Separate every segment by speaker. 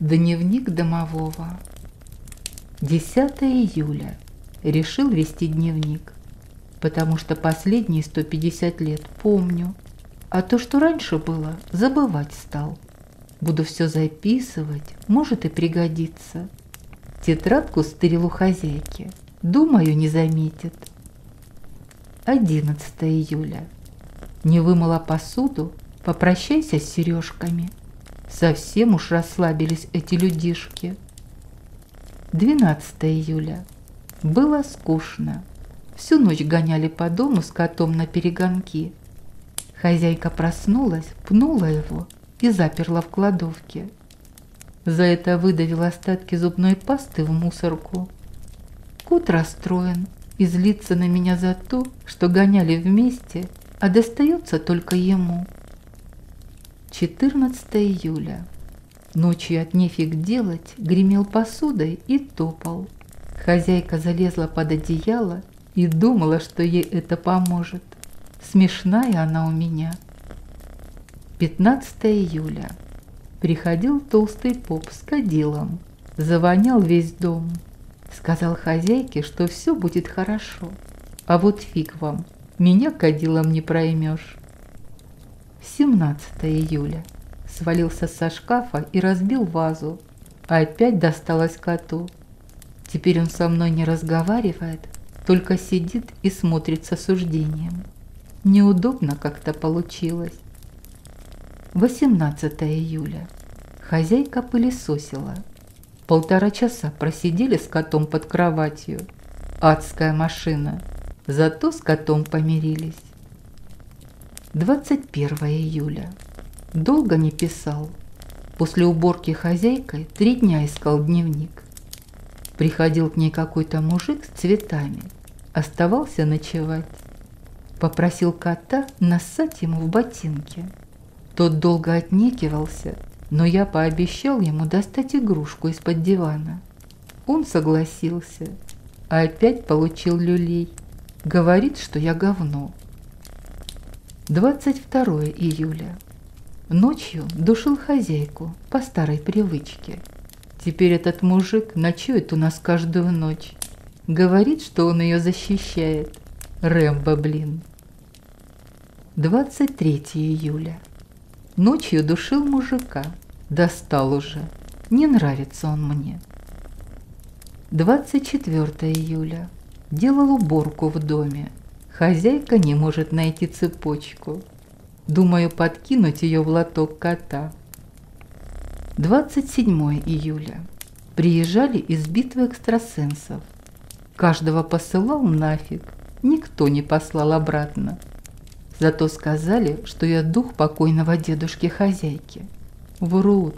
Speaker 1: Дневник домового. 10 июля. Решил вести дневник, потому что последние 150 лет помню, а то, что раньше было, забывать стал. Буду все записывать, может и пригодится. Тетрадку стырил у хозяйки, думаю, не заметит. 11 июля. Не вымыла посуду, попрощайся с сережками. Совсем уж расслабились эти людишки. 12 июля. Было скучно. Всю ночь гоняли по дому с котом на перегонки. Хозяйка проснулась, пнула его и заперла в кладовке. За это выдавил остатки зубной пасты в мусорку. Кот расстроен и злится на меня за то, что гоняли вместе, а достается только ему. 14 июля. Ночью от нефиг делать гремел посудой и топал. Хозяйка залезла под одеяло и думала, что ей это поможет. Смешная она у меня. 15 июля. Приходил толстый поп с кадилом. Завонял весь дом. Сказал хозяйке, что все будет хорошо. А вот фиг вам, меня кадилом не проймешь. 17 июля. Свалился со шкафа и разбил вазу. Опять досталось коту. Теперь он со мной не разговаривает, только сидит и смотрит с осуждением. Неудобно как-то получилось. 18 июля. Хозяйка пылесосила. 1,5 часа просидели с котом под кроватью. Адская машина. Зато с котом помирились. 21 июля. Долго не писал. После уборки хозяйкой 3 дня искал дневник. Приходил к ней какой-то мужик с цветами. Оставался ночевать. Попросил кота нассать ему в ботинки. Тот долго отнекивался, но я пообещал ему достать игрушку из-под дивана. Он согласился, а опять получил люлей. Говорит, что я говно. 22 июля. Ночью душил хозяйку по старой привычке. Теперь этот мужик ночует у нас каждую ночь. Говорит, что он ее защищает. Рэмбо, блин. 23 июля. Ночью душил мужика. Достал уже. Не нравится он мне. 24 июля. Делал уборку в доме. Хозяйка не может найти цепочку. Думаю, подкинуть ее в лоток кота. 27 июля. Приезжали из битвы экстрасенсов. Каждого посылал нафиг. Никто не послал обратно. Зато сказали, что я дух покойного дедушки хозяйки. Врут.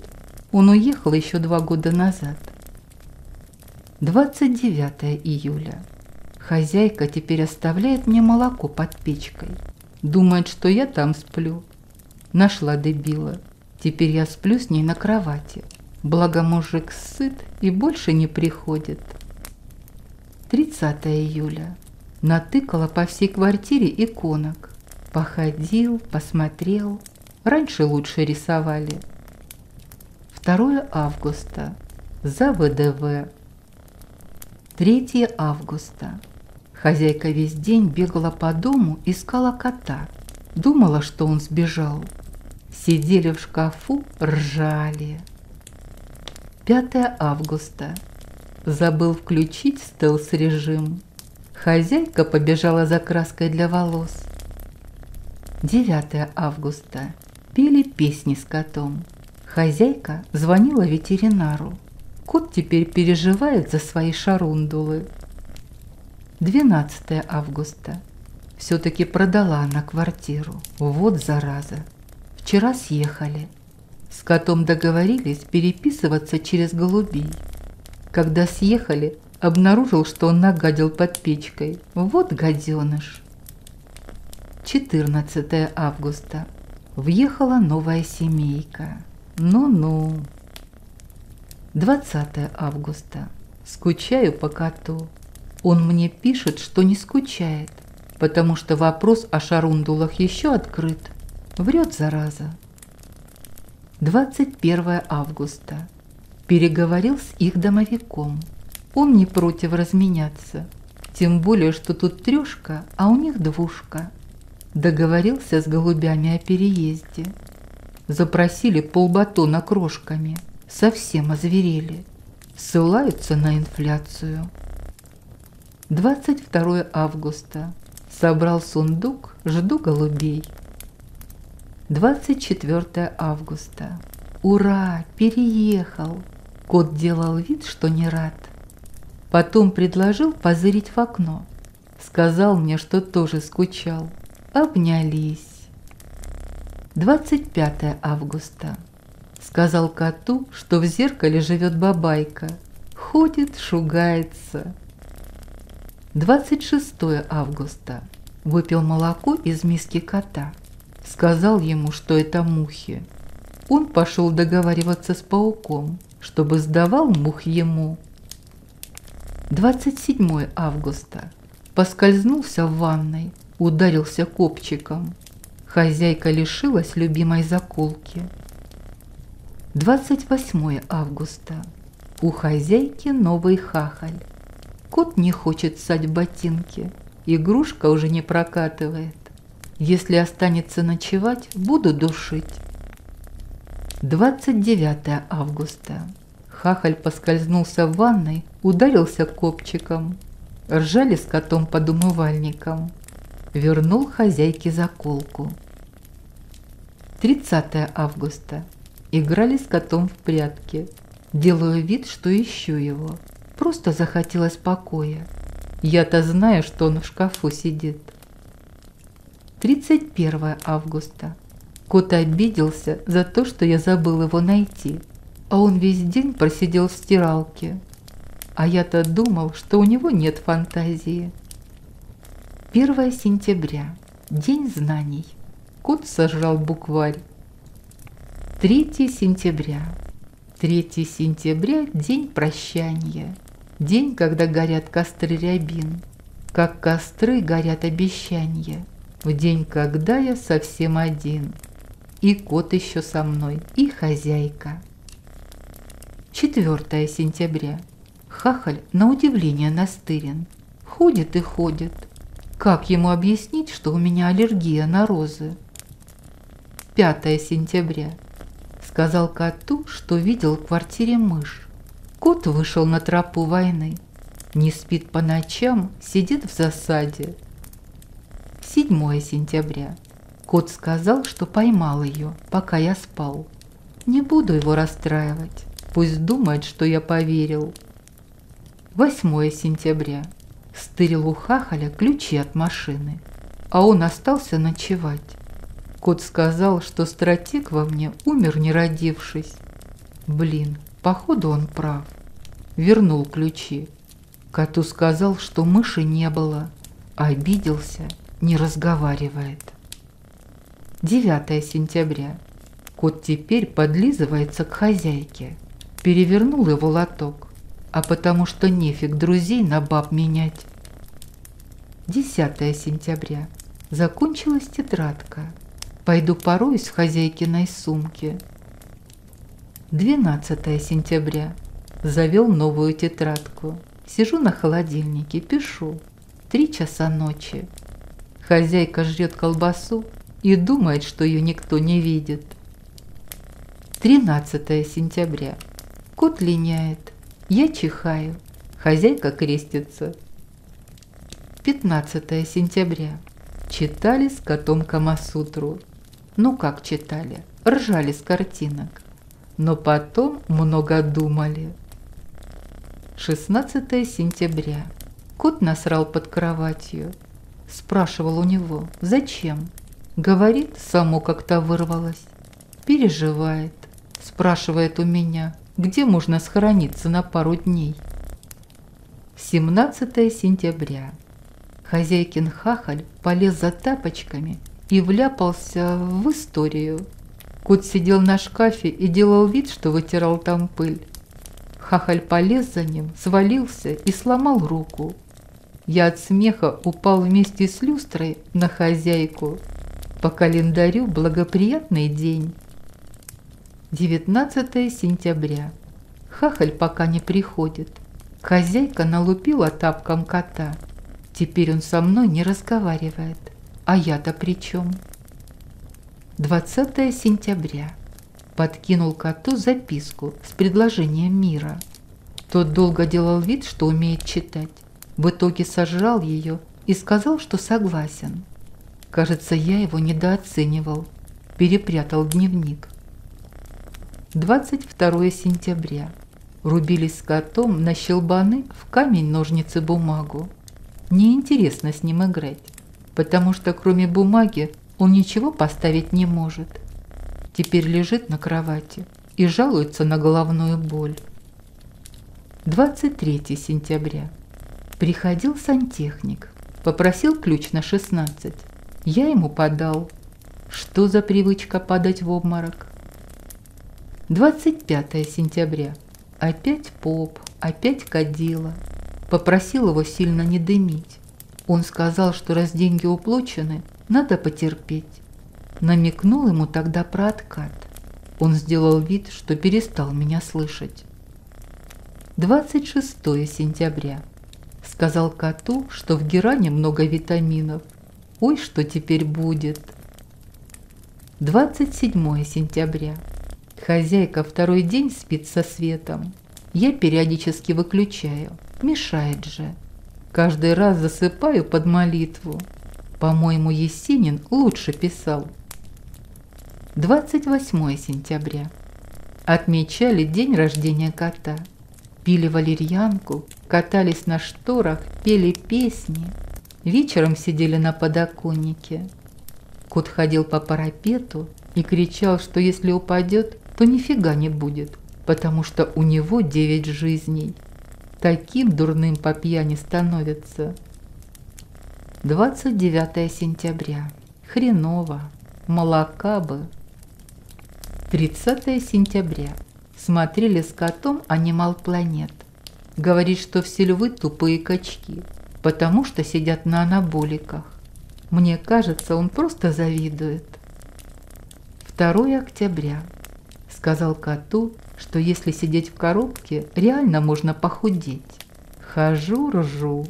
Speaker 1: Он уехал еще 2 года назад. 29 июля. Хозяйка теперь оставляет мне молоко под печкой. Думает, что я там сплю. Нашла дебила. Теперь я сплю с ней на кровати. Благо мужик сыт и больше не приходит. 30 июля. Натыкала по всей квартире иконок. Походил, посмотрел. Раньше лучше рисовали. 2 августа. За ВДВ. 3 августа. Хозяйка весь день бегала по дому, искала кота. Думала, что он сбежал. Сидели в шкафу, ржали. 5 августа. Забыл включить стелс-режим. Хозяйка побежала за краской для волос. 9 августа. Пели песни с котом. Хозяйка звонила ветеринару. Кот теперь переживает за свои шарундулы. 12 августа. Все-таки продала она квартиру. Вот зараза. Вчера съехали. С котом договорились переписываться через голубей. Когда съехали, обнаружил, что он нагадил под печкой. Вот гаденыш. 14 августа. Въехала новая семейка. Ну-ну. 20 августа. Скучаю по коту. Он мне пишет, что не скучает, потому что вопрос о шарундулах еще открыт. Врет, зараза. 21 августа. Переговорил с их домовиком. Он не против разменяться, тем более, что тут 3, а у них 2. Договорился с голубями о переезде. Запросили полбатона крошками, совсем озверели. Ссылаются на инфляцию. 22 августа. Собрал сундук, жду голубей. 24 августа. Ура, переехал. Кот делал вид, что не рад. Потом предложил позырить в окно. Сказал мне, что тоже скучал. Обнялись. 25 августа. Сказал коту, что в зеркале живет бабайка. Ходит, шугается. 26 августа. Выпил молоко из миски кота. Сказал ему, что это мухи. Он пошел договариваться с пауком, чтобы сдавал мух ему. 27 августа. Поскользнулся в ванной, ударился копчиком. Хозяйка лишилась любимой заколки. 28 августа. У хозяйки новый хахаль. Кот не хочет ссать в ботинки, игрушка уже не прокатывает. Если останется ночевать, буду душить. 29 августа. Хахаль поскользнулся в ванной, ударился копчиком. Ржали с котом под умывальником. Вернул хозяйке заколку. 30 августа. Играли с котом в прятки. Делаю вид, что ищу его. Просто захотелось покоя. Я-то знаю, что он в шкафу сидит. 31 августа. Кот обиделся за то, что я забыл его найти, а он весь день просидел в стиралке. А я-то думал, что у него нет фантазии. 1 сентября. День знаний. Кот сожрал букварь. 3 сентября. 3 сентября – день прощания. День, когда горят костры рябин. Как костры горят обещания. В день, когда я совсем один. И кот еще со мной, и хозяйка. 4 сентября. Хахаль на удивление настырен. Ходит и ходит. Как ему объяснить, что у меня аллергия на розы? 5 сентября. Сказал коту, что видел в квартире мышь. Кот вышел на тропу войны. Не спит по ночам, сидит в засаде. 7 сентября. Кот сказал, что поймал ее, пока я спал. Не буду его расстраивать. Пусть думает, что я поверил. 8 сентября. Стырил у хахаля ключи от машины, а он остался ночевать. Кот сказал, что стратег во мне умер, не родившись. Блин, походу он прав. Вернул ключи. Коту сказал, что мыши не было. Обиделся, не разговаривает. 9 сентября. Кот теперь подлизывается к хозяйке. Перевернул его лоток, а потому что нефиг друзей на баб менять. 10 сентября. Закончилась тетрадка. Пойду пороюсь в хозяйкиной сумке. 12 сентября. Завел новую тетрадку. Сижу на холодильнике, пишу. 3 часа ночи. Хозяйка жрет колбасу и думает, что ее никто не видит. 13 сентября. Кот линяет. Я чихаю. Хозяйка крестится. 15 сентября. Читали с котом Камасутру. Ну как читали? Ржали с картинок. Но потом много думали. 16 сентября. Кот насрал под кроватью. Спрашивал у него, зачем? Говорит, само как-то вырвалось. Переживает. Спрашивает у меня, где можно схорониться на пару дней. 17 сентября. Хозяйкин хахаль полез за тапочками и вляпался в историю. Кот сидел на шкафе и делал вид, что вытирал там пыль. Хахаль полез за ним, свалился и сломал руку. Я от смеха упал вместе с люстрой на хозяйку. По календарю благоприятный день. 19 сентября. Хахаль пока не приходит. Хозяйка налупила тапком кота. Теперь он со мной не разговаривает. А я-то при чем? 20 сентября. Подкинул коту записку с предложением мира. Тот долго делал вид, что умеет читать. В итоге сожрал ее и сказал, что согласен. Кажется, я его недооценивал. Перепрятал дневник. 22 сентября. Рубились с котом на щелбаны в камень, ножницы, бумагу. Неинтересно с ним играть, потому что кроме бумаги он ничего поставить не может. Теперь лежит на кровати и жалуется на головную боль. 23 сентября. Приходил сантехник, попросил ключ на 16. Я ему подал. Что за привычка падать в обморок? 25 сентября. Опять поп, опять кадила. Попросил его сильно не дымить. Он сказал, что раз деньги уплачены, надо потерпеть. Намекнул ему тогда про откат. Он сделал вид, что перестал меня слышать. 26 сентября. Сказал коту, что в геране много витаминов. Ой, что теперь будет. 27 сентября. Хозяйка второй день спит со светом. Я периодически выключаю. Мешает же. Каждый раз засыпаю под молитву. По-моему, Есенин лучше писал. 28 сентября. Отмечали день рождения кота. Пили валерьянку, катались на шторах, пели песни. Вечером сидели на подоконнике. Кот ходил по парапету и кричал, что если упадет, то нифига не будет, потому что у него 9 жизней. Таким дурным по пьяни становится. 29 сентября. Хреново. Молока бы. 30 сентября. Смотрели с котом «Анимал Планет». Говорит, что все львы тупые качки, потому что сидят на анаболиках. Мне кажется, он просто завидует. 2 октября. Сказал коту, что если сидеть в коробке, реально можно похудеть. Хожу, ржу.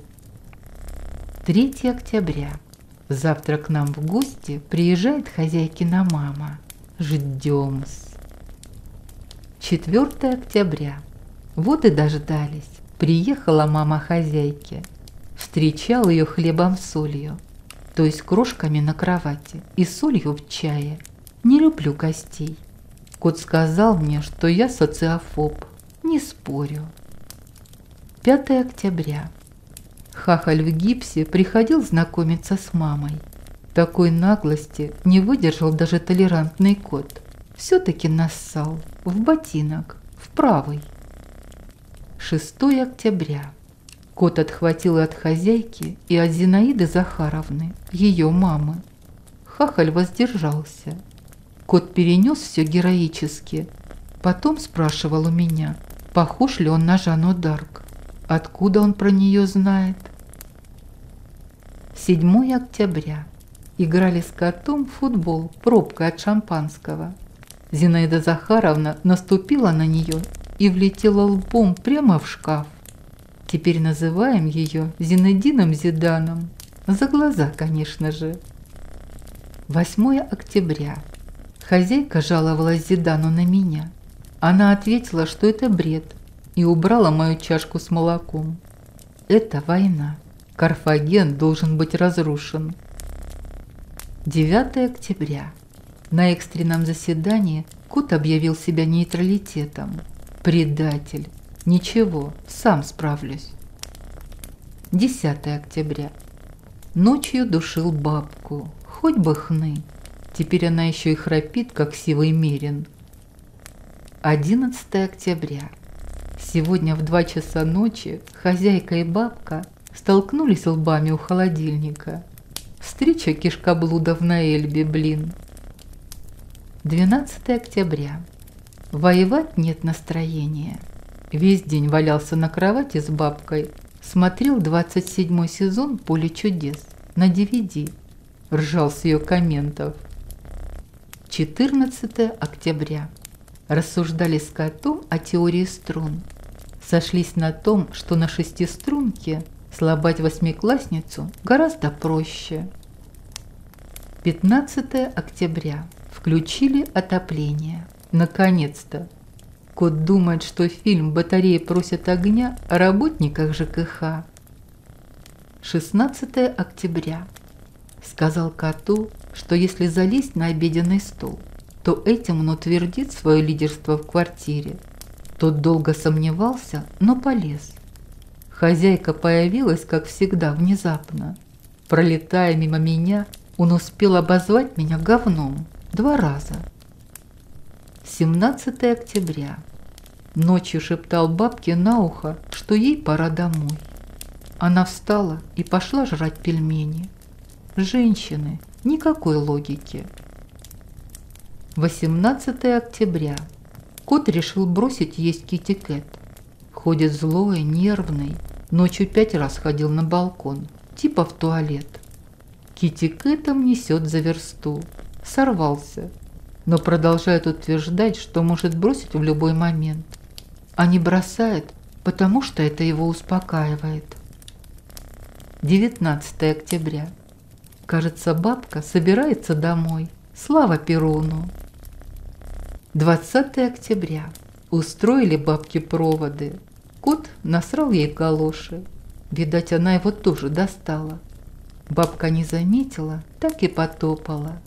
Speaker 1: 3 октября. Завтра к нам в гости приезжает хозяйкина мама. Ждем-с. 4 октября. Вот и дождались. Приехала мама хозяйки. Встречал ее хлебом с солью, то есть крошками на кровати и солью в чае. Не люблю гостей. Кот сказал мне, что я социофоб. Не спорю. 5 октября. Хахаль в гипсе приходил знакомиться с мамой. Такой наглости не выдержал даже толерантный кот. Все-таки нассал в ботинок, в правый. 6 октября. Кот отхватил от хозяйки и от Зинаиды Захаровны, ее мамы. Хахаль воздержался. Кот перенес все героически. Потом спрашивал у меня, похож ли он на Жанну Дарк. Откуда он про нее знает? 7 октября. Играли с котом в футбол, пробка от шампанского. Зинаида Захаровна наступила на нее и влетела лбом прямо в шкаф. Теперь называем ее Зинедином Зиданом. За глаза, конечно же. 8 октября. Хозяйка жаловалась Зидану на меня. Она ответила, что это бред, и убрала мою чашку с молоком. Это война. Карфаген должен быть разрушен. 9 октября. На экстренном заседании кот объявил себя нейтралитетом. Предатель. Ничего, сам справлюсь. 10 октября. Ночью душил бабку. Хоть бы хны. Теперь она еще и храпит, как сивый мерин. 11 октября. Сегодня в 2 часа ночи хозяйка и бабка столкнулись лбами у холодильника. Встреча кишкоблудов на Эльбе, блин. 12 октября. Воевать нет настроения. Весь день валялся на кровати с бабкой, смотрел 27-й сезон «Поле чудес» на DVD, ржал с ее комментов. 14 октября. Рассуждали с котом о теории струн. Сошлись на том, что на шестиструнке слабать восьмиклассницу гораздо проще. 15 октября. Включили отопление. Наконец-то. Кот думает, что фильм «Батареи просят огня» о работниках ЖКХ. 16 октября. Сказал коту, что если залезть на обеденный стол, то этим он утвердит свое лидерство в квартире. Тот долго сомневался, но полез. Хозяйка появилась, как всегда, внезапно. Пролетая мимо меня, он успел обозвать меня говном 2 раза. 17 октября. Ночью шептал бабке на ухо, что ей пора домой. Она встала и пошла жрать пельмени. Женщины, никакой логики. 18 октября. Кот решил бросить есть китикет. Ходит злой, нервный. Ночью 5 раз ходил на балкон, типа в туалет. Китикетом несет за версту. Сорвался, но продолжает утверждать, что может бросить в любой момент. А не бросает, потому что это его успокаивает. 19 октября. Кажется, бабка собирается домой. Слава Перуну. 20 октября. Устроили бабке проводы. Кот насрал ей калоши. Видать, она его тоже достала. Бабка не заметила, так и потопала.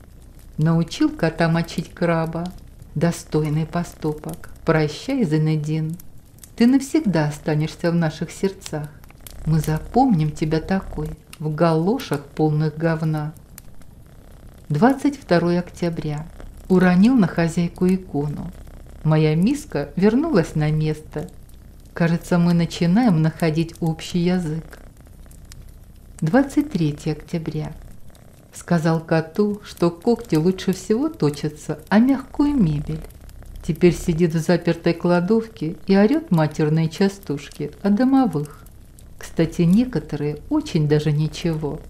Speaker 1: Научил кота мочить краба. Достойный поступок. Прощай, Зенедин. Ты навсегда останешься в наших сердцах. Мы запомним тебя такой, в галошах полных говна. 22 октября. Уронил на хозяйку икону. Моя миска вернулась на место. Кажется, мы начинаем находить общий язык. 23 октября. Сказал коту, что когти лучше всего точатся о мягкую мебель. Теперь сидит в запертой кладовке и орет матерные частушки о домовых. Кстати, некоторые очень даже ничего.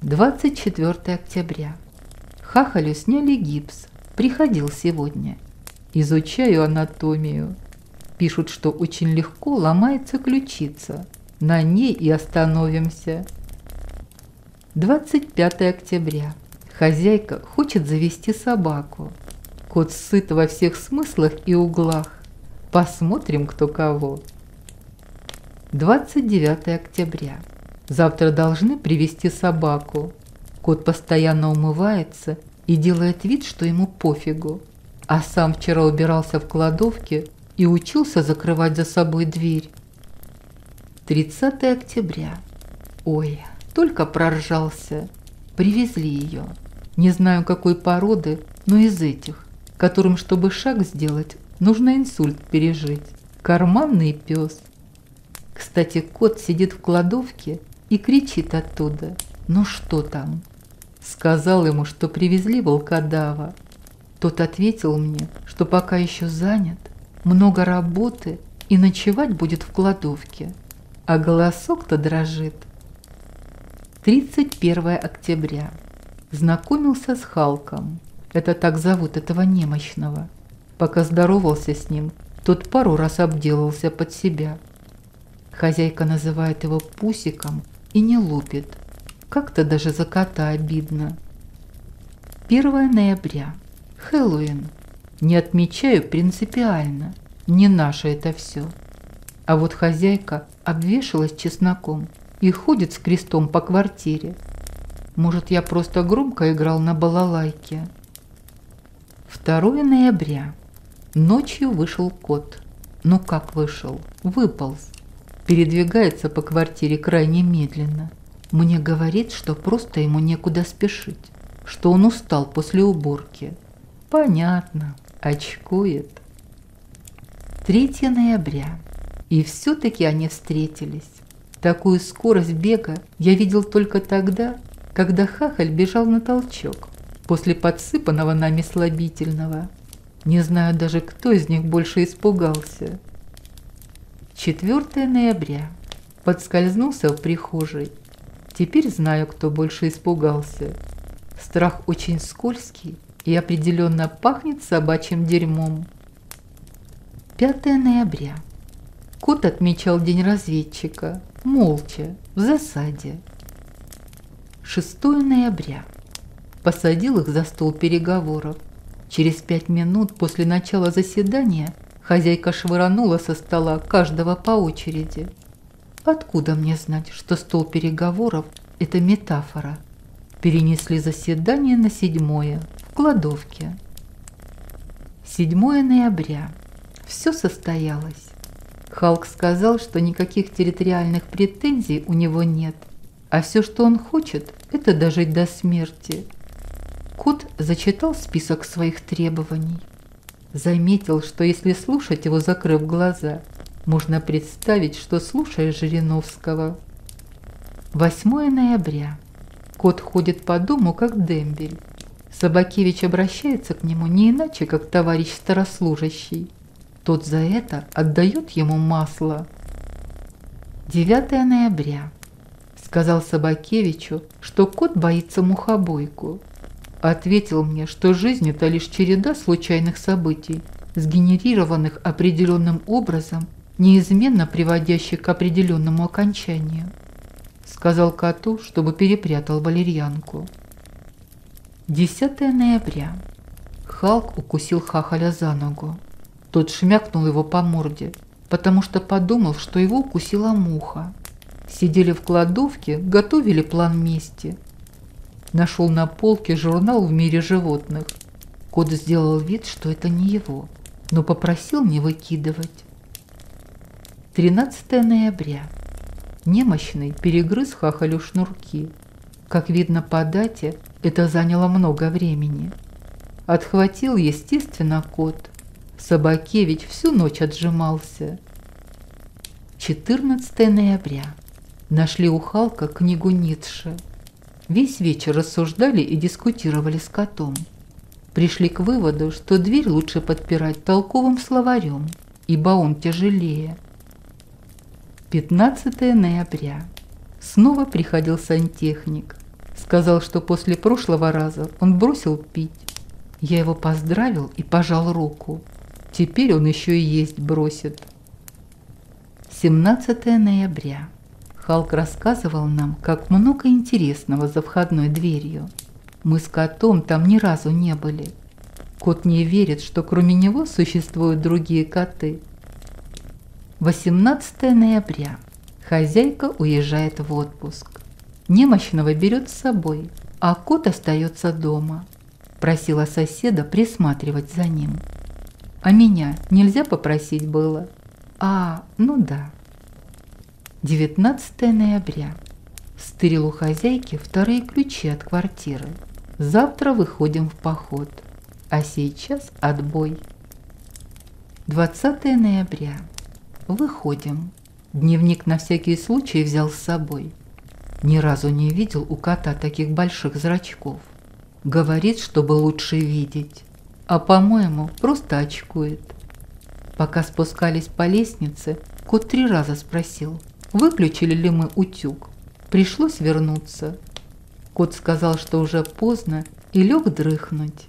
Speaker 1: 24 октября. Хахалю сняли гипс. Приходил сегодня. Изучаю анатомию. Пишут, что очень легко ломается ключица. На ней и остановимся. 25 октября. Хозяйка хочет завести собаку. Кот сыт во всех смыслах и углах. Посмотрим, кто кого. 29 октября. Завтра должны привезти собаку. Кот постоянно умывается и делает вид, что ему пофигу. А сам вчера убирался в кладовке и учился закрывать за собой дверь. 30 октября. Ой, только проржался. Привезли ее. Не знаю, какой породы, но из этих, которым, чтобы шаг сделать, нужно инсульт пережить. Карманный пес. Кстати, кот сидит в кладовке и кричит оттуда. Ну что там? Сказал ему, что привезли волкодава. Тот ответил мне, что пока еще занят, много работы и ночевать будет в кладовке. А голосок-то дрожит. 31 октября. Знакомился с Халком. Это так зовут этого немощного. Пока здоровался с ним, тот пару раз обделался под себя. Хозяйка называет его Пусиком и не лупит. Как-то даже за кота обидно. 1 ноября. Хэллоуин. Не отмечаю принципиально. Не наше это все. А вот хозяйка обвешалась чесноком и ходит с крестом по квартире. Может, я просто громко играл на балалайке. 2 ноября. Ночью вышел кот. Ну как вышел? Выполз. Передвигается по квартире крайне медленно. Мне говорит, что просто ему некуда спешить, что он устал после уборки. Понятно, очкует. 3 ноября. И все-таки они встретились. Такую скорость бега я видел только тогда, когда Хахаль бежал на толчок, после подсыпанного нами слабительного. Не знаю даже, кто из них больше испугался. 4 ноября. Подскользнулся в прихожей. Теперь знаю, кто больше испугался. Страх очень скользкий и определенно пахнет собачьим дерьмом. 5 ноября. Кот отмечал день разведчика, молча, в засаде. 6 ноября. Посадил их за стол переговоров. Через 5 минут после начала заседания хозяйка швырнула со стола каждого по очереди. Откуда мне знать, что стол переговоров – это метафора? Перенесли заседание на 7-е, в кладовке. 7 ноября. Все состоялось. Халк сказал, что никаких территориальных претензий у него нет, а все, что он хочет, это дожить до смерти. Кот зачитал список своих требований. Заметил, что если слушать его, закрыв глаза, можно представить, что слушаешь Жириновского. 8 ноября. Кот ходит по дому, как дембель. Собакевич обращается к нему не иначе, как товарищ старослужащий. Тот за это отдает ему масло. 9 ноября. Сказал Собакевичу, что кот боится мухобойку. Ответил мне, что жизнь – это лишь череда случайных событий, сгенерированных определенным образом, неизменно приводящих к определенному окончанию. Сказал коту, чтобы перепрятал валерьянку. 10 ноября. Халк укусил хахаля за ногу. Тот шмякнул его по морде, потому что подумал, что его укусила муха. Сидели в кладовке, готовили план мести. Нашел на полке журнал «В мире животных». Кот сделал вид, что это не его, но попросил не выкидывать. 13 ноября. Немощный перегрыз хахалю шнурки. Как видно по дате, это заняло много времени. Отхватил, естественно, кот. Собакевич всю ночь отжимался. 14 ноября. Нашли у Халка книгу Ницше. Весь вечер рассуждали и дискутировали с котом. Пришли к выводу, что дверь лучше подпирать толковым словарем, ибо он тяжелее. 15 ноября. Снова приходил сантехник. Сказал, что после прошлого раза он бросил пить. Я его поздравил и пожал руку. Теперь он еще и есть бросит. 17 ноября. Халк рассказывал нам, как много интересного за входной дверью. Мы с котом там ни разу не были. Кот не верит, что кроме него существуют другие коты. 18 ноября. Хозяйка уезжает в отпуск. Немощного берет с собой, а кот остается дома. Просила соседа присматривать за ним. А меня нельзя попросить было? Ну да. 19 ноября. Стырил у хозяйки вторые ключи от квартиры. Завтра выходим в поход. А сейчас отбой. 20 ноября. Выходим. Дневник на всякий случай взял с собой. Ни разу не видел у кота таких больших зрачков. Говорит, чтобы лучше видеть. А по-моему, просто очкует. Пока спускались по лестнице, кот 3 раза спросил, выключили ли мы утюг. Пришлось вернуться. Кот сказал, что уже поздно, и лег дрыхнуть.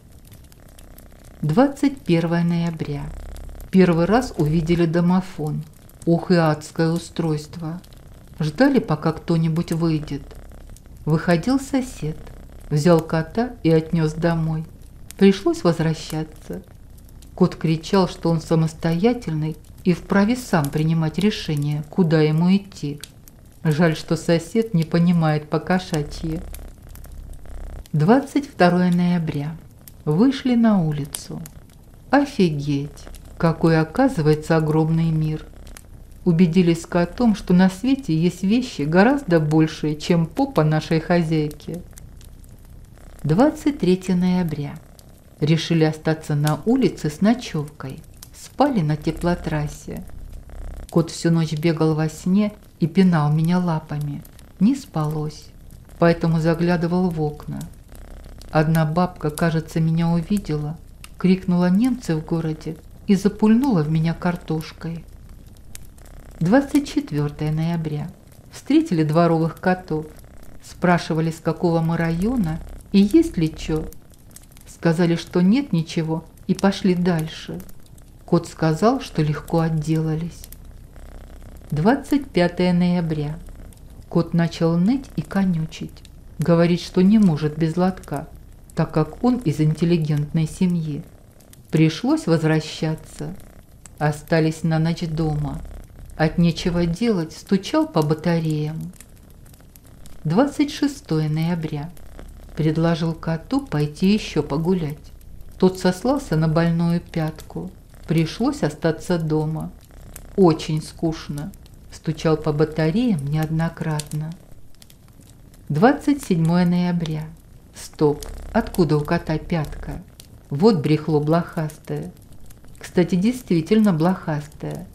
Speaker 1: 21 ноября. Первый раз увидели домофон. Ох и адское устройство. Ждали, пока кто-нибудь выйдет. Выходил сосед, взял кота и отнес домой. Пришлось возвращаться. Кот кричал, что он самостоятельный и вправе сам принимать решение, куда ему идти. Жаль, что сосед не понимает по-кошачьи. 22 ноября. Вышли на улицу. Офигеть, какой оказывается огромный мир. Убедились с котом, что на свете есть вещи гораздо большие, чем попа нашей хозяйки. 23 ноября. Решили остаться на улице с ночевкой. Спали на теплотрассе. Кот всю ночь бегал во сне и пинал меня лапами. Не спалось, поэтому заглядывал в окна. Одна бабка, кажется, меня увидела, крикнула «Немцы в городе!» и запульнула в меня картошкой. 24 ноября. Встретили дворовых котов. Спрашивали, с какого мы района и есть ли чё. Сказали, что нет ничего, и пошли дальше. Кот сказал, что легко отделались. 25 ноября. Кот начал ныть и конючить. Говорит, что не может без лотка, так как он из интеллигентной семьи. Пришлось возвращаться. Остались на ночь дома. От нечего делать стучал по батареям. 26 ноября. Предложил коту пойти еще погулять. Тот сослался на больную пятку. Пришлось остаться дома. Очень скучно. Стучал по батареям неоднократно. 27 ноября. Стоп. Откуда у кота пятка? Вот брехло блохастое. Кстати, действительно блохастое.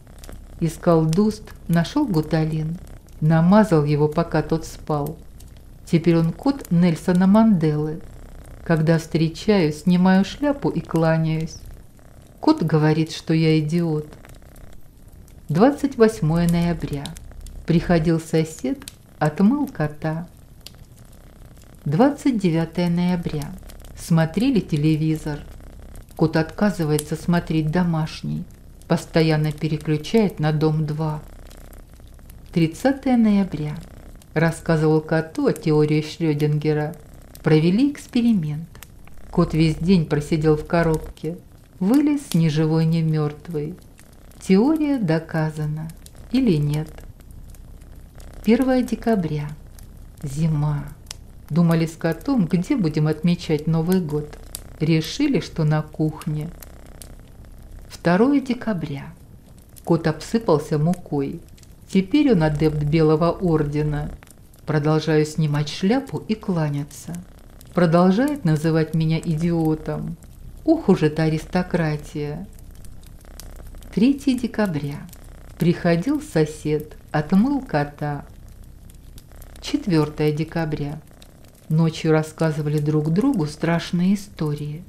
Speaker 1: Искал дуст, нашел гуталин. Намазал его, пока тот спал. Теперь он кот Нельсона Манделы. Когда встречаюсь, снимаю шляпу и кланяюсь. Кот говорит, что я идиот. 28 ноября. Приходил сосед, отмыл кота. 29 ноября. Смотрели телевизор. Кот отказывается смотреть домашний. Постоянно переключает на Дом-2. 30 ноября. Рассказывал коту о теории Шрёдингера. Провели эксперимент. Кот весь день просидел в коробке. Вылез ни живой, ни мертвый. Теория доказана или нет? 1 декабря. Зима. Думали с котом, где будем отмечать Новый год. Решили, что на кухне. 2 декабря. Кот обсыпался мукой. Теперь он адепт Белого ордена. Продолжаю снимать шляпу и кланяться. Продолжает называть меня идиотом. Ух уж эта аристократия. 3 декабря. Приходил сосед, отмыл кота. 4 декабря. Ночью рассказывали друг другу страшные истории.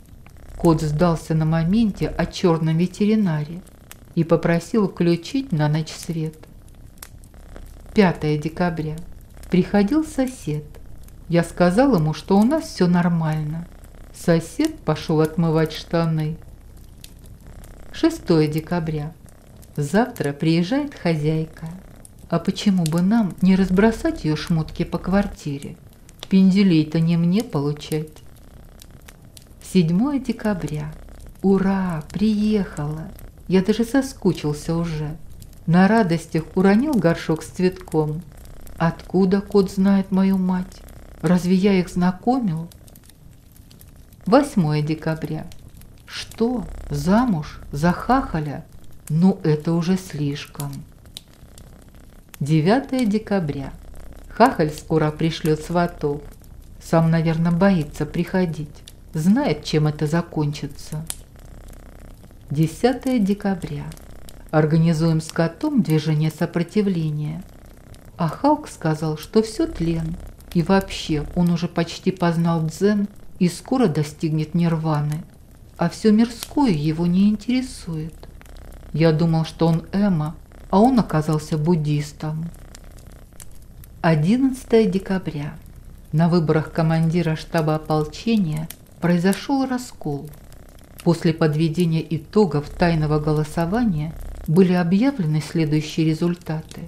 Speaker 1: Кот сдался на моменте о черном ветеринаре и попросил включить на ночь свет. 5 декабря. Приходил сосед. Я сказал ему, что у нас все нормально. Сосед пошел отмывать штаны. 6 декабря. Завтра приезжает хозяйка. А почему бы нам не разбросать ее шмотки по квартире? Пенделей-то не мне получать. 7 декабря. Ура, приехала. Я даже соскучился уже. На радостях уронил горшок с цветком. Откуда кот знает мою мать? Разве я их знакомил? 8 декабря. Что? Замуж? За хахаля? Ну, это уже слишком. 9 декабря. Хахаль скоро пришлет сватов. Сам, наверное, боится приходить. Знает, чем это закончится. 10 декабря. Организуем с котом движение сопротивления. А Халк сказал, что все тлен. И вообще, он уже почти познал дзен и скоро достигнет нирваны. А все мирское его не интересует. Я думал, что он эмо, а он оказался буддистом. 11 декабря. На выборах командира штаба ополчения произошел раскол. После подведения итогов тайного голосования были объявлены следующие результаты.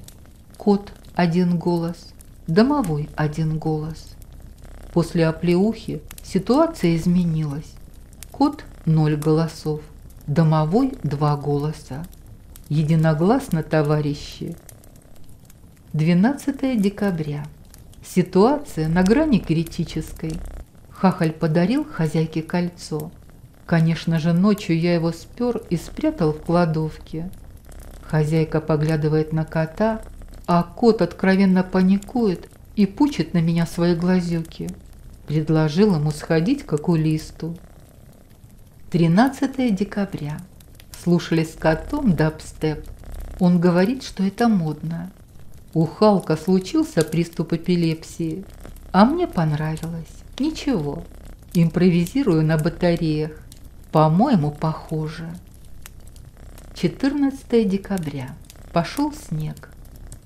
Speaker 1: Кот – 1 голос, домовой – 1 голос. После оплеухи ситуация изменилась. Кот – 0 голосов, домовой – 2 голоса. Единогласно, товарищи. 12 декабря. Ситуация на грани критической. Хахаль подарил хозяйке кольцо. Конечно же, ночью я его спер и спрятал в кладовке. Хозяйка поглядывает на кота, а кот откровенно паникует и пучит на меня свои глазюки. Предложил ему сходить к окулисту. 13 декабря. Слушали с котом дабстеп. Он говорит, что это модно. У Халка случился приступ эпилепсии, а мне понравилось. Ничего, импровизирую на батареях. По-моему, похоже. 14 декабря. Пошел снег.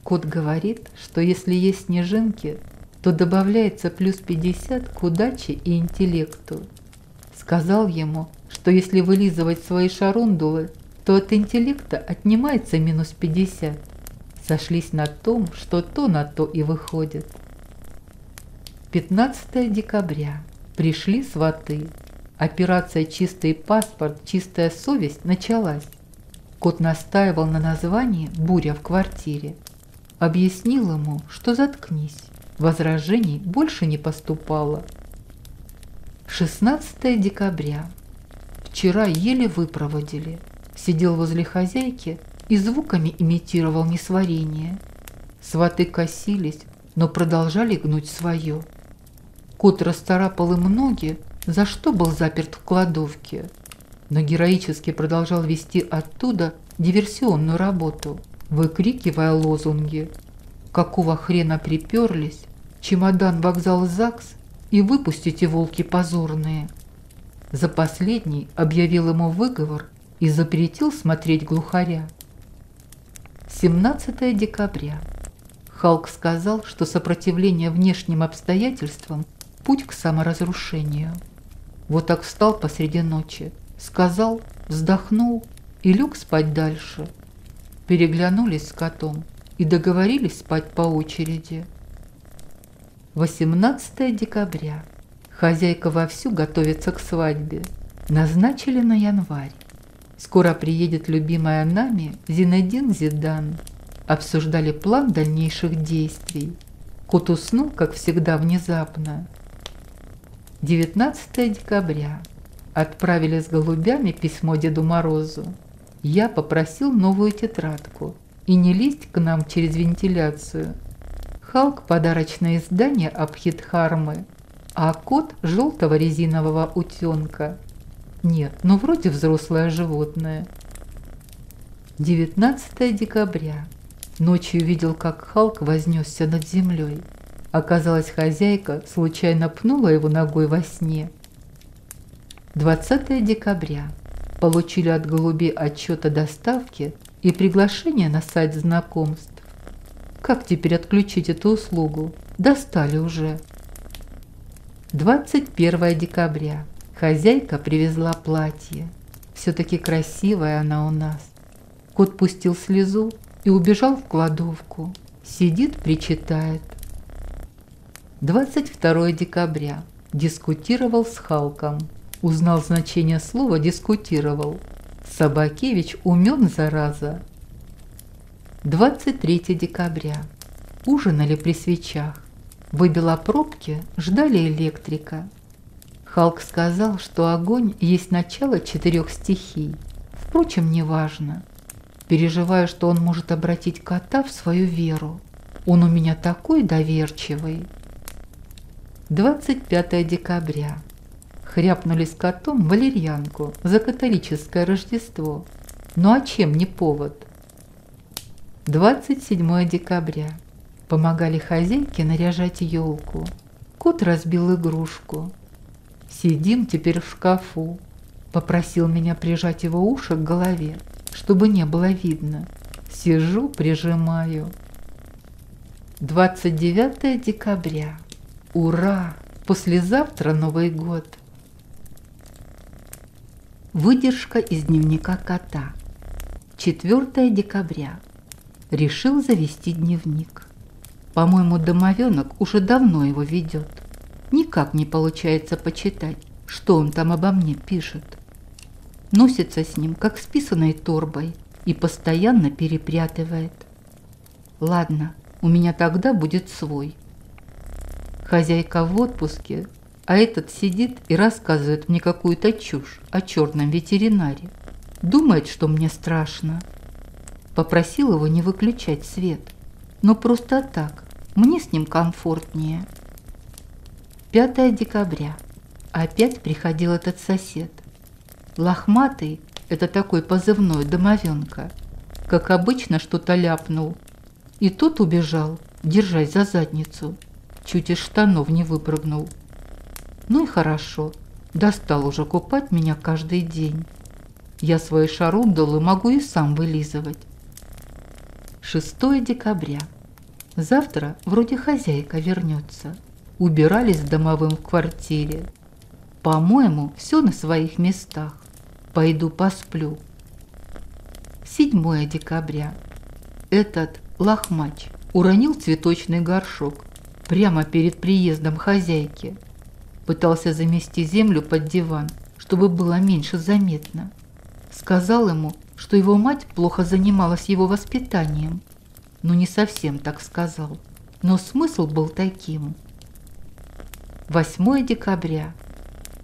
Speaker 1: Кот говорит, что если есть снежинки, то добавляется плюс 50 к удаче и интеллекту. сказал ему, что если вылизывать свои шарундулы, то от интеллекта отнимается минус 50. Сошлись на том, что то на то и выходит. 15 декабря. Пришли сваты. Операция «Чистый паспорт, чистая совесть» началась. Кот настаивал на названии «Буря в квартире». Объяснил ему, что заткнись. Возражений больше не поступало. 16 декабря. Вчера еле выпроводили. Сидел возле хозяйки и звуками имитировал несварение. Сваты косились, но продолжали гнуть свое. Кот расцарапал им ноги, за что был заперт в кладовке, но героически продолжал вести оттуда диверсионную работу, выкрикивая лозунги: «Какого хрена приперлись? Чемодан, вокзал, ЗАГС и выпустите, волки позорные!» За последний объявил ему выговор и запретил смотреть глухаря. 17 декабря. Халк сказал, что сопротивление внешним обстоятельствам – путь к саморазрушению. Вот так встал посреди ночи, сказал, вздохнул и лег спать дальше. Переглянулись с котом и договорились спать по очереди. 18 декабря. Хозяйка вовсю готовится к свадьбе. Назначили на январь. Скоро приедет любимая нами Зинедин Зидан. Обсуждали план дальнейших действий. Кот уснул, как всегда, внезапно. 19 декабря. Отправили с голубями письмо Деду Морозу. Я попросил новую тетрадку и не лезть к нам через вентиляцию. Халк – подарочное издание Абхидхармы, а кот – желтого резинового утенка. Нет, ну вроде взрослое животное. 19 декабря. Ночью видел, как Халк вознесся над землей. Оказалось, хозяйка случайно пнула его ногой во сне. 20 декабря. Получили от голубей отчет о доставке и приглашение на сайт знакомств. Как теперь отключить эту услугу? Достали уже. 21 декабря. Хозяйка привезла платье. Все-таки красивая она у нас. Кот пустил слезу и убежал в кладовку. Сидит, причитает. 22 декабря. Дискутировал с Халком. Узнал значение слова «дискутировал». Собакевич умен, зараза. 23 декабря. Ужинали при свечах. Выбила пробки, ждали электрика. Халк сказал, что огонь есть начало 4 стихий. Впрочем, неважно. Переживаю, что он может обратить кота в свою веру. Он у меня такой доверчивый. 25 декабря. Хряпнули с котом валерьянку за католическое Рождество. Ну а чем не повод? 27 декабря. Помогали хозяйке наряжать елку. Кот разбил игрушку. Сидим теперь в шкафу. Попросил меня прижать его уши к голове, чтобы не было видно. Сижу, прижимаю. 29 декабря. Ура! Послезавтра Новый год. Выдержка из дневника кота. 4 декабря. Решил завести дневник. По-моему, домовенок уже давно его ведет. Никак не получается почитать, что он там обо мне пишет. Носится с ним, как с писаной торбой, и постоянно перепрятывает. Ладно, у меня тогда будет свой. Хозяйка в отпуске, а этот сидит и рассказывает мне какую-то чушь о черном ветеринаре. Думает, что мне страшно. Попросил его не выключать свет, но просто так, мне с ним комфортнее. 5 декабря. Опять приходил этот сосед. Лохматый, это такой позывной домовенка, как обычно что-то ляпнул. И тот убежал, держась за задницу. Чуть из штанов не выпрыгнул. Ну и хорошо, достал уже купать меня каждый день. Я свои шарундалы могу и сам вылизывать. 6 декабря. Завтра вроде хозяйка вернется. Убирались с домовым в квартире. По-моему, все на своих местах. Пойду посплю. 7 декабря. Этот лохмач уронил цветочный горшок прямо перед приездом хозяйки. Пытался замести землю под диван, чтобы было меньше заметно. Сказал ему, что его мать плохо занималась его воспитанием. Ну, не совсем так сказал, но смысл был таким. 8 декабря.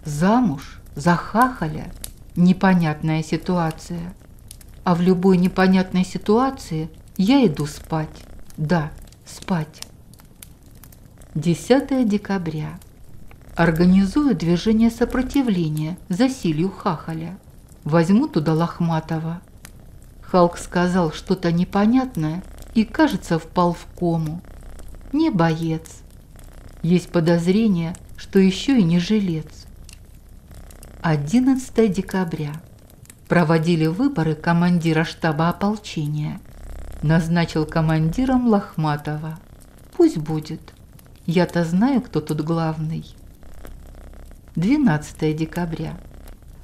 Speaker 1: Замуж за хахаля. Непонятная ситуация. А в любой непонятной ситуации я иду спать. Да, спать. 10 декабря. Организую движение сопротивления засилью хахаля. Возьму туда Лохматова. Халк сказал что-то непонятное и, кажется, впал в кому. Не боец. Есть подозрение, что еще и не жилец. 11 декабря. Проводили выборы командира штаба ополчения. Назначил командиром Лохматова. Пусть будет. Я-то знаю, кто тут главный. 12 декабря.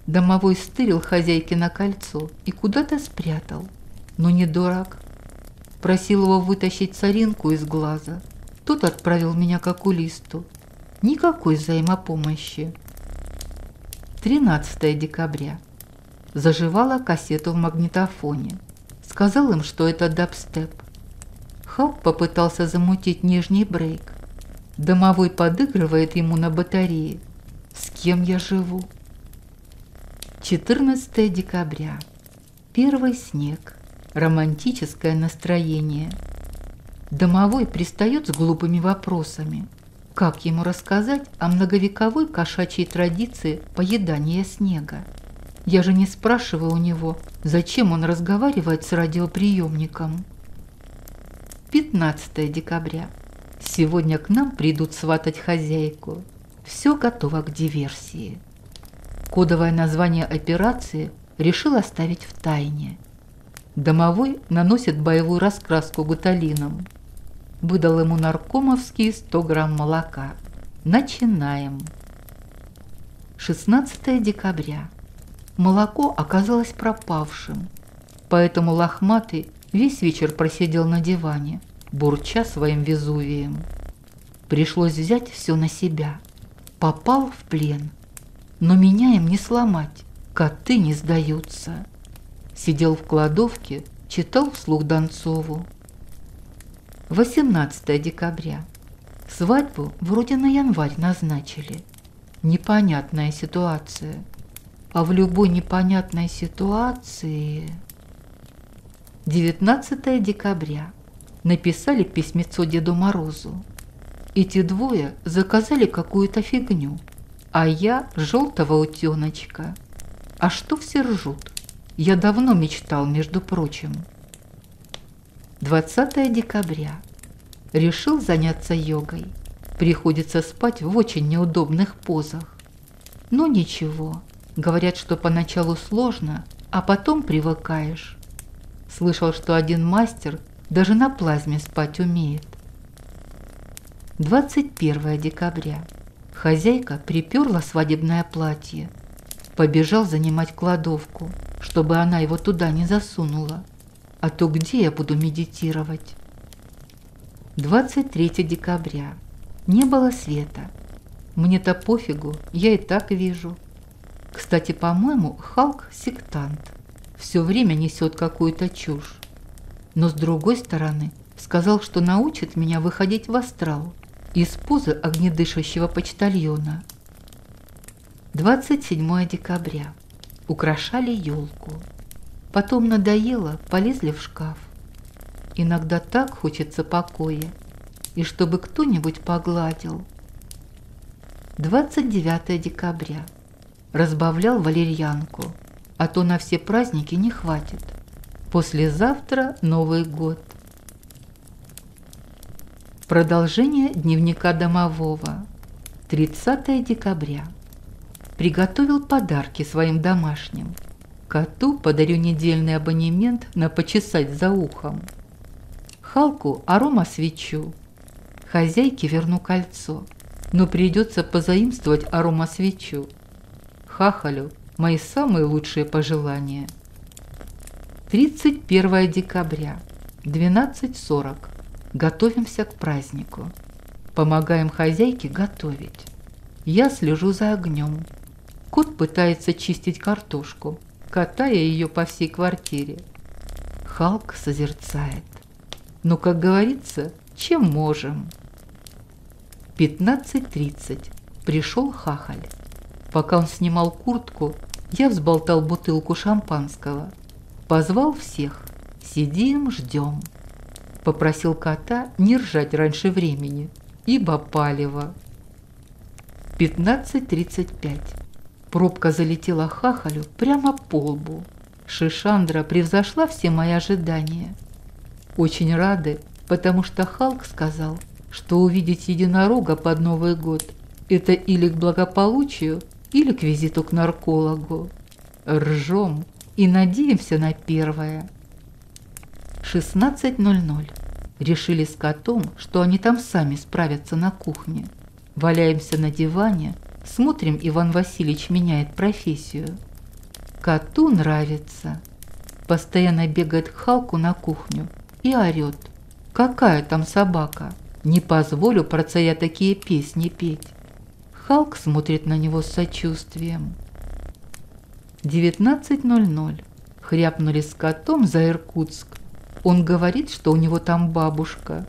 Speaker 1: Домовой стырил хозяйкино кольцо и куда-то спрятал. Но не дурак. Просил его вытащить соринку из глаза. Тот отправил меня к окулисту. Никакой взаимопомощи. 13 декабря. Заживала кассету в магнитофоне. Сказал им, что это дабстеп. Халк попытался замутить нижний брейк. Домовой подыгрывает ему на батарее. С кем я живу? 14 декабря. Первый снег. Романтическое настроение. Домовой пристает с глупыми вопросами. Как ему рассказать о многовековой кошачьей традиции поедания снега? Я же не спрашиваю у него, зачем он разговаривает с радиоприемником. 15 декабря. Сегодня к нам придут сватать хозяйку. Все готово к диверсии. Кодовое название операции решил оставить в тайне. Домовой наносит боевую раскраску гуталином. Выдал ему наркомовские 100 грамм молока. Начинаем. 16 декабря. Молоко оказалось пропавшим, поэтому Лохматый весь вечер просидел на диване, бурча своим Везувием. Пришлось взять все на себя. Попал в плен. Но меня им не сломать, коты не сдаются. Сидел в кладовке, читал вслух Донцову. 18 декабря. Свадьбу вроде на январь назначили. Непонятная ситуация. А в любой непонятной ситуации... 19 декабря. Написали письмецо Деду Морозу. Эти двое заказали какую-то фигню, а я желтого утеночка. А что все ржут? Я давно мечтал, между прочим. 20 декабря. Решил заняться йогой. Приходится спать в очень неудобных позах. Но ничего. Говорят, что поначалу сложно, а потом привыкаешь. Слышал, что один мастер даже на плазме спать умеет. 21 декабря. Хозяйка приперла свадебное платье. Побежал занимать кладовку, чтобы она его туда не засунула. А то где я буду медитировать? 23 декабря. Не было света. Мне-то пофигу, я и так вижу. Кстати, по-моему, Халк сектант. Все время несет какую-то чушь. Но с другой стороны, сказал, что научит меня выходить в астрал из позы огнедышащего почтальона. 27 декабря. Украшали елку. Потом надоело, полезли в шкаф. Иногда так хочется покоя, и чтобы кто-нибудь погладил. 29 декабря. Разбавлял валерьянку, а то на все праздники не хватит. Послезавтра Новый год. Продолжение дневника домового. 30 декабря. Приготовил подарки своим домашним. Коту подарю недельный абонемент на почесать за ухом. Халку аромасвечу. Хозяйке верну кольцо, но придется позаимствовать аромасвечу. Хахалю мои самые лучшие пожелания. 31 декабря, 12:40. Готовимся к празднику. Помогаем хозяйке готовить. Я слежу за огнем. Кот пытается чистить картошку, катая ее по всей квартире. Халк созерцает. Ну, как говорится, чем можем. 15:30. Пришел Хахаль. Пока он снимал куртку, я взболтал бутылку шампанского. Позвал всех. Сидим, ждем. Попросил кота не ржать раньше времени, ибо палево. 15:35. Пробка залетела Хахалю прямо по лбу. Шишандра превзошла все мои ожидания. Очень рады, потому что Халк сказал, что увидеть единорога под Новый год – это или к благополучию, или к визиту к наркологу. Ржем и надеемся на первое. 16:00. Решили с котом, что они там сами справятся на кухне. Валяемся на диване, смотрим, Иван Васильевич меняет профессию. Коту нравится. Постоянно бегает к Халку на кухню и орет. Какая там собака? Не позволю про царя такие песни петь. Халк смотрит на него с сочувствием. 19:00. Хряпнули с котом за Иркутск. Он говорит, что у него там бабушка.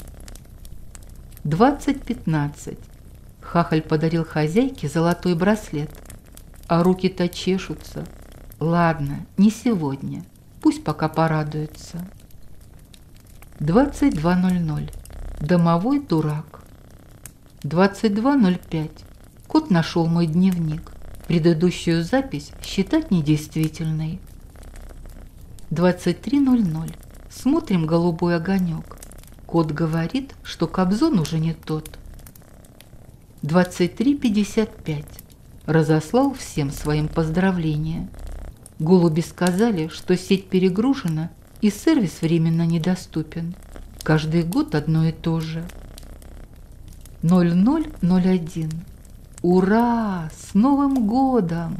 Speaker 1: 20:15. Хахаль подарил хозяйке золотой браслет. А руки-то чешутся. Ладно, не сегодня. Пусть пока порадуется. 22:00. Домовой дурак. 22:05. Кот нашел мой дневник. Предыдущую запись считать недействительной. 23:00. Смотрим голубой огонек. Кот говорит, что Кобзон уже не тот. 23:55. Разослал всем своим поздравления. Голуби сказали, что сеть перегружена и сервис временно недоступен. Каждый год одно и то же. 00:01. Ура! С Новым годом!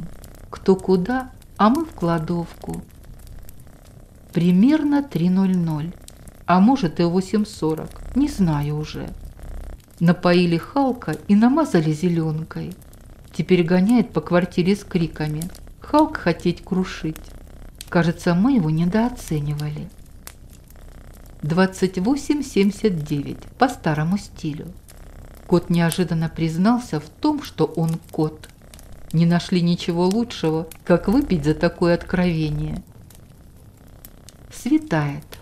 Speaker 1: Кто куда, а мы в кладовку. Примерно 3:00, а может и 8:40, не знаю уже. Напоили Халка и намазали зеленкой. Теперь гоняет по квартире с криками: «Халк хотеть крушить!» Кажется, мы его недооценивали. 28:79 по старому стилю. Кот неожиданно признался в том, что он кот. Не нашли ничего лучшего, как выпить за такое откровение. Светает.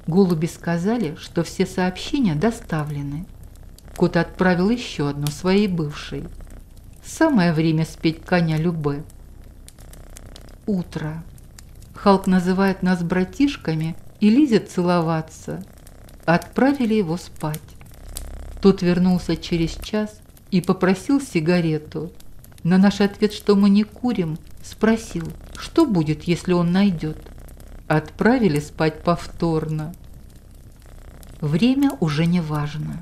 Speaker 1: Голуби сказали, что все сообщения доставлены. Кот отправил еще одно своей бывшей. Самое время спеть коня Любе. Утро. Халк называет нас братишками и лезет целоваться. Отправили его спать. Тот вернулся через час и попросил сигарету. На наш ответ, что мы не курим, спросил, что будет, если он найдет. Отправили спать повторно. Время уже не важно.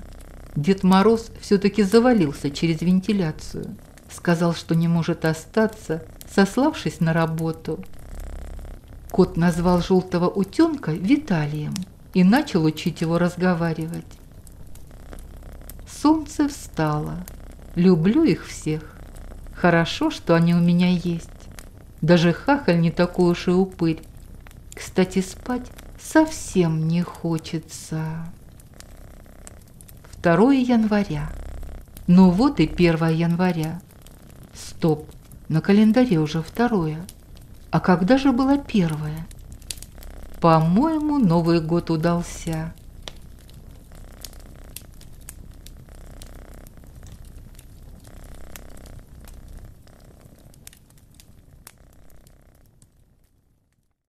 Speaker 1: Дед Мороз все-таки завалился через вентиляцию. Сказал, что не может остаться, сославшись на работу. Кот назвал желтого утенка Виталием и начал учить его разговаривать. Солнце встало. Люблю их всех. Хорошо, что они у меня есть. Даже Хахаль не такой уж и упырь. Кстати, спать совсем не хочется. 2 января. Ну вот и 1 января. Стоп, на календаре уже 2. А когда же было 1? По-моему, Новый год удался.